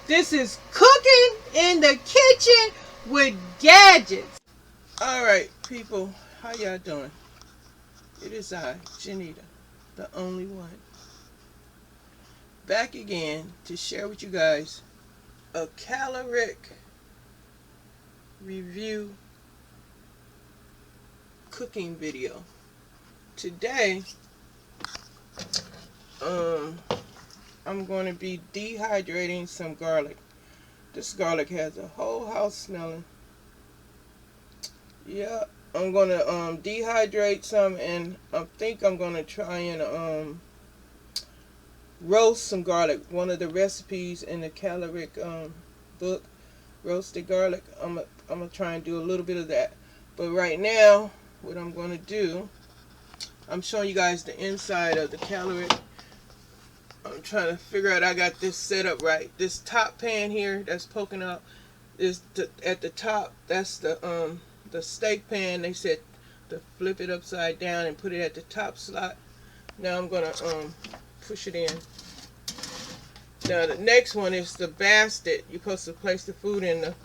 This is cooking in the kitchen with gadgets. Alright, people, how y'all doing? It is I, Janita, the only one, back again to share with you guys a caloric review cooking video. Today, I'm going to be dehydrating some garlic. This garlic has the whole house smelling. Yeah, I'm going to dehydrate some, and I think I'm going to try and roast some garlic. One of the recipes in the caloric book, roasted garlic. I'm gonna try and do a little bit of that. But right now, what I'm going to do, I'm showing you guys the inside of the caloric. I'm trying to figure out I got this set up right. This top pan here that's poking up is at the top. That's the steak pan. They said to flip it upside down and put it at the top slot. Now I'm gonna push it in. Now the next one is the basket. You're supposed to place the food in the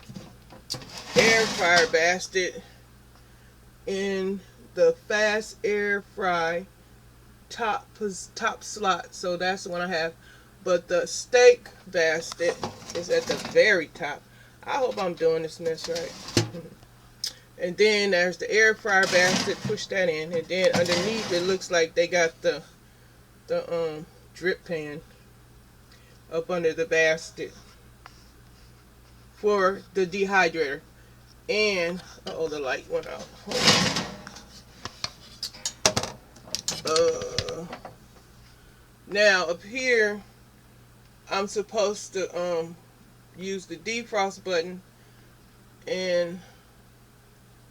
air fryer basket in the fast air fry top slot. So that's the one I have. But the steak basket is at the very top. I hope I'm doing this mess right. And then there's the air fryer basket. Push that in, and then underneath it looks like they got the drip pan up under the basket for the dehydrator. And the light went out. Now up here, I'm supposed to use the defrost button and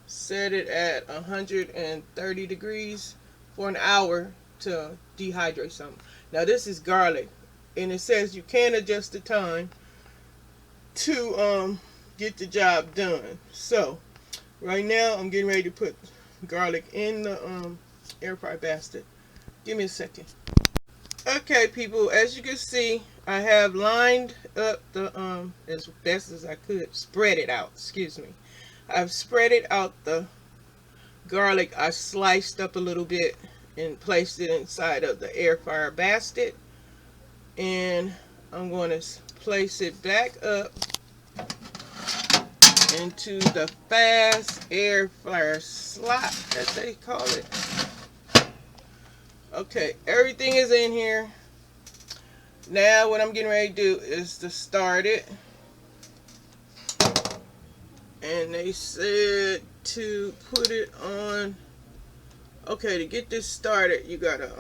set it at 130 degrees for an hour to dehydrate something. Now this is garlic, and it says you can adjust the time to get the job done. So right now I'm getting ready to put garlic in the air fry basket. Give me a second. Okay, people, as you can see, I have lined up the as best as I could, spread it out, excuse me. I've spread it out, the garlic I sliced up a little bit and placed it inside of the air fryer basket, and I'm going to place it back up into the fast air fryer slot, as they call it. Okay, everything is in here. Now what I'm getting ready to do is to start it. And they said to put it on. Okay, to get this started, you gotta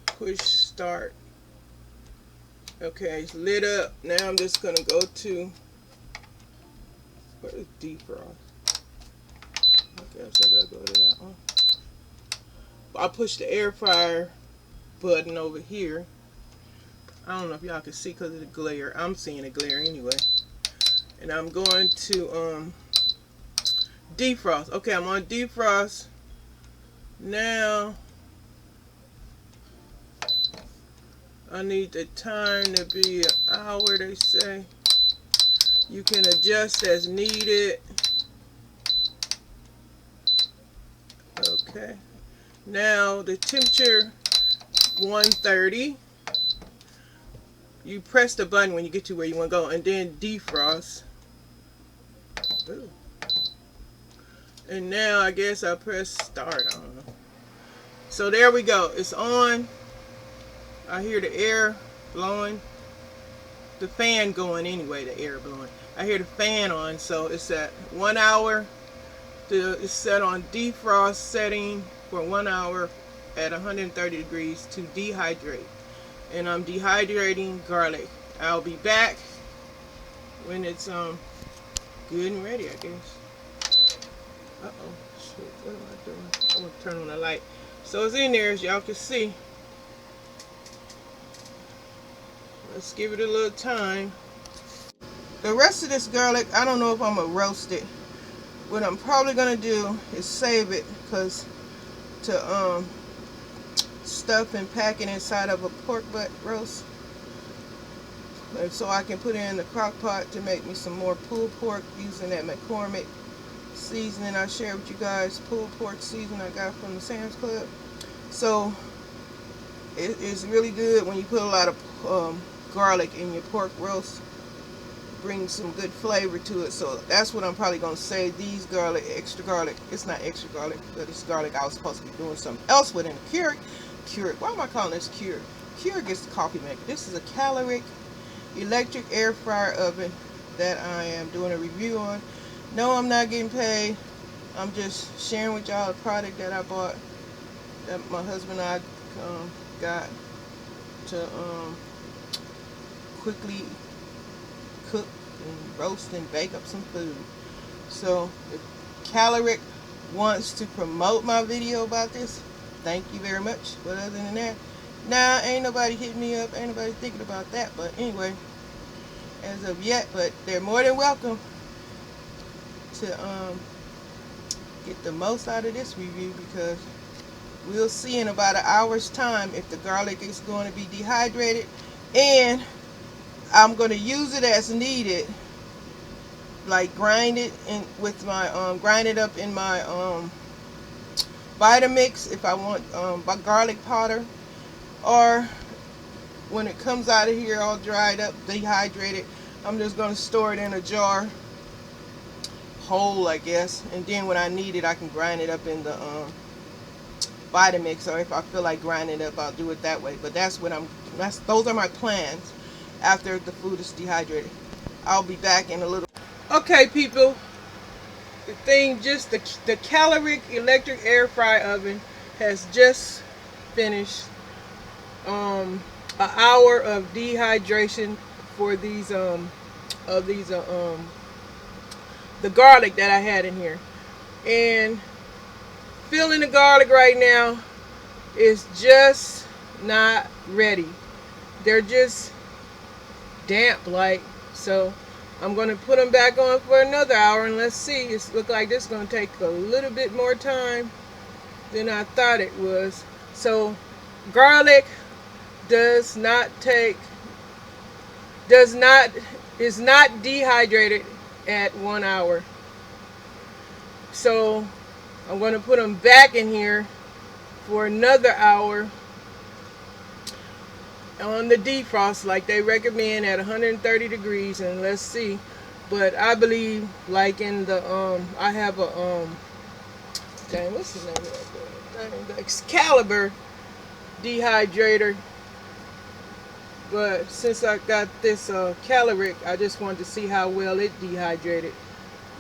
push start. Okay, it's lit up. Now I'm just gonna go to, what is defrost? I guess I gotta go to that one. I push the air fryer button over here. I don't know if y'all can see because of the glare. I'm seeing a glare anyway. And I'm going to defrost. Okay, I'm on defrost. Now I need the time to be an hour, they say. You can adjust as needed. Okay. Now the temperature 130. You press the button when you get to where you want to go, and then defrost. Ooh. And now I guess I press start. I don't know. So there we go. It's on. I hear the air blowing. The fan going anyway, the air blowing. I hear the fan on, so it's at 1 hour. It's set on defrost setting for 1 hour at 130 degrees to dehydrate. And I'm dehydrating garlic. I'll be back when it's good and ready, I guess. Uh-oh, shit, what am I doing? I'm gonna turn on the light. So it's in there, as y'all can see. Let's give it a little time. The rest of this garlic, I don't know if I'm gonna roast it. What I'm probably gonna do is save it, because to stuff and pack it inside of a pork butt roast. and so I can put it in the crock pot to make me some more pulled pork using that McCormick seasoning I shared with you guys, pulled pork seasoning I got from the Sam's Club. So it's really good when you put a lot of garlic in your pork roast. Brings some good flavor to it. So that's what I'm probably going to say. These garlic, extra garlic, it's not extra garlic, but it's garlic I was supposed to be doing something else with. In Keurig, why am I calling this Keurig? Keurig is the coffee maker. This is a KALORIK electric air fryer oven that I am doing a review on. No, I'm not getting paid. I'm just sharing with y'all a product that I bought, that my husband and I got to quickly cook and roast and bake up some food. So if KALORIK wants to promote my video about this, thank you very much. But other than that, nah, ain't nobody hitting me up, ain't nobody thinking about that. But anyway, as of yet, but they're more than welcome to get the most out of this review, because we'll see in about an hour's time if the garlic is going to be dehydrated, and I'm going to use it as needed, like grind it in with my grind it up in my Vitamix if I want garlic powder, or when it comes out of here all dried up, dehydrated, I'm just going to store it in a jar whole, I guess, and then when I need it I can grind it up in the Vitamix, or if I feel like grinding it up I'll do it that way. But those are my plans after the food is dehydrated. I'll be back in a little. Okay, people, the KALORIK electric air fry oven has just finished an hour of dehydration for these the garlic that I had in here, and feeling the garlic right now is just not ready. They're just damp, like. So I'm going to put them back on for another hour, and let's see. It looks like this is going to take a little bit more time than I thought it was. So garlic is not dehydrated at 1 hour. So I'm going to put them back in here for another hour on the defrost like they recommend at 130 degrees, and let's see. But I believe, like in the I have a dang, what's the name of that? The Excalibur dehydrator. But since I got this KALORIK, I just wanted to see how well it dehydrated.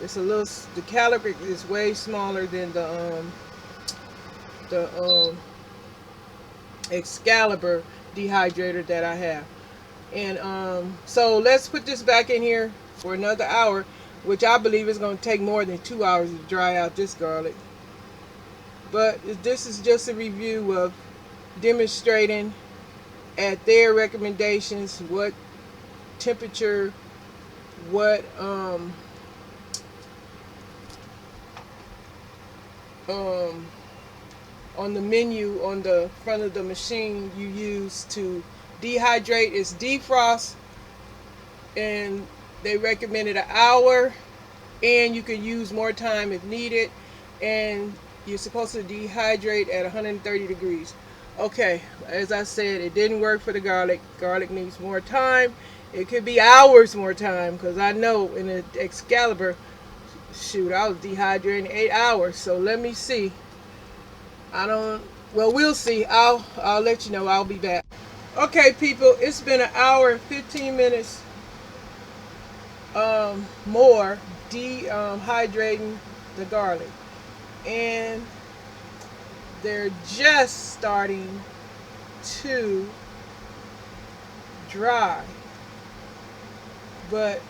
It's a little, the KALORIK is way smaller than the Excalibur dehydrator that I have. And so let's put this back in here for another hour, which I believe is going to take more than 2 hours to dry out this garlic. But this is just a review of demonstrating at their recommendations what temperature, what on the menu on the front of the machine you use to dehydrate is defrost, and they recommended an hour, and you can use more time if needed, and you're supposed to dehydrate at 130 degrees. Okay, as I said, it didn't work for the garlic. Garlic needs more time. It could be hours more time, because I know in the Excalibur, shoot, I was dehydrating 8 hours. So let me see. Well, we'll see. I'll let you know. I'll be back. Okay, people, it's been an hour and 15 minutes more dehydrating the garlic, and they're just starting to dry. But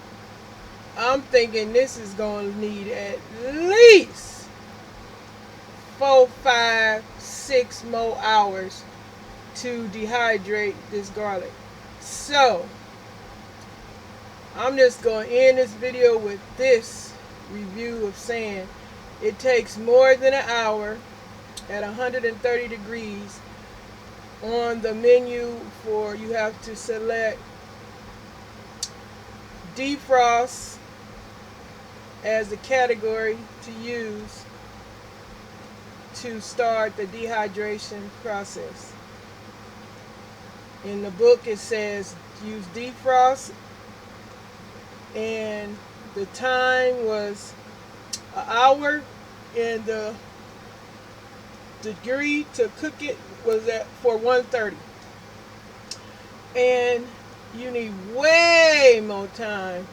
I'm thinking this is going to need at least 4, 5, 6 more hours to dehydrate this garlic. So I'm just going to end this video with this review of saying it takes more than an hour at 130 degrees. On the menu, for you have to select defrost as the category to use to start the dehydration process. In the book it says use defrost, and the time was an hour, and the degree to cook it was at for 130. And you need way more time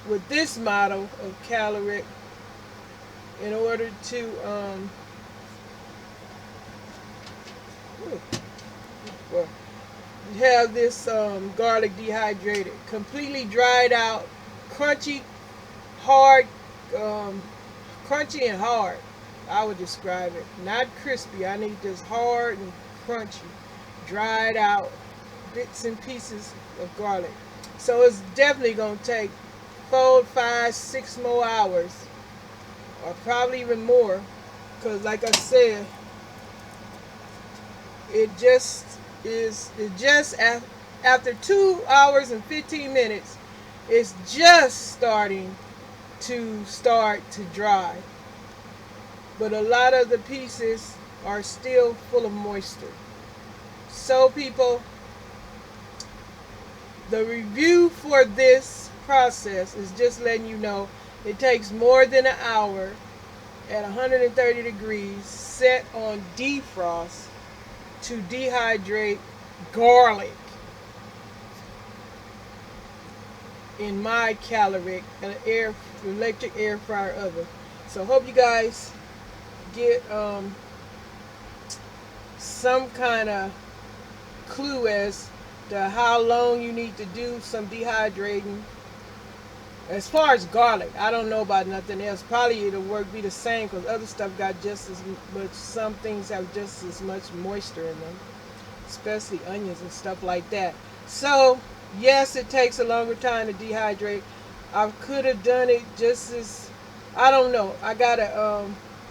with this model of KALORIK in order to have this garlic dehydrated, completely dried out, crunchy, hard, crunchy and hard. I would describe it. Not crispy. I need this hard and crunchy, dried out bits and pieces of garlic. So it's definitely going to take 4, 5, 6 more hours, or probably even more, because like I said, after 2 hours and 15 minutes, it's just starting to dry. But a lot of the pieces are still full of moisture. So people, the review for this process is just letting you know it takes more than an hour at 130 degrees set on defrost to dehydrate garlic in my KALORIK, an electric air fryer oven. So hope you guys get some kind of clue as to how long you need to do some dehydrating. As far as garlic, I don't know about nothing else. Probably it'll be the same, because other stuff got just as much. Some things have just as much moisture in them, especially onions and stuff like that. So yes, it takes a longer time to dehydrate. I could have done it just as, I don't know. I gotta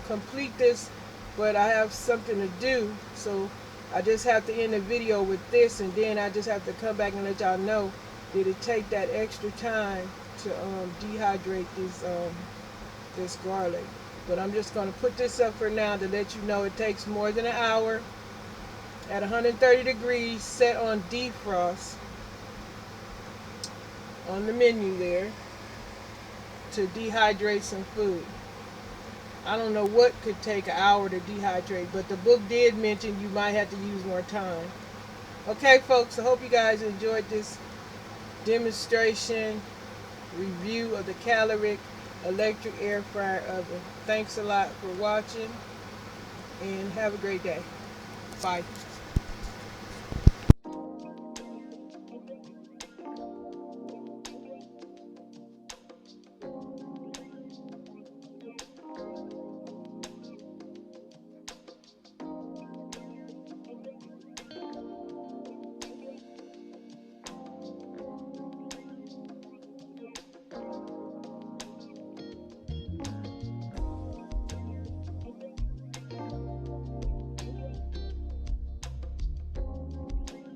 complete this, but I have something to do, so I just have to end the video with this, and then I just have to come back and let y'all know, did it take that extra time to dehydrate this garlic. But I'm just going to put this up for now to let you know it takes more than an hour at 130 degrees set on defrost on the menu there to dehydrate some food. I don't know what could take an hour to dehydrate, but the book did mention you might have to use more time. Okay folks, I hope you guys enjoyed this demonstration review of the KALORIK electric air fryer oven. Thanks a lot for watching, and have a great day. Bye.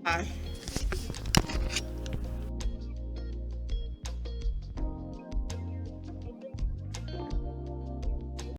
Bye.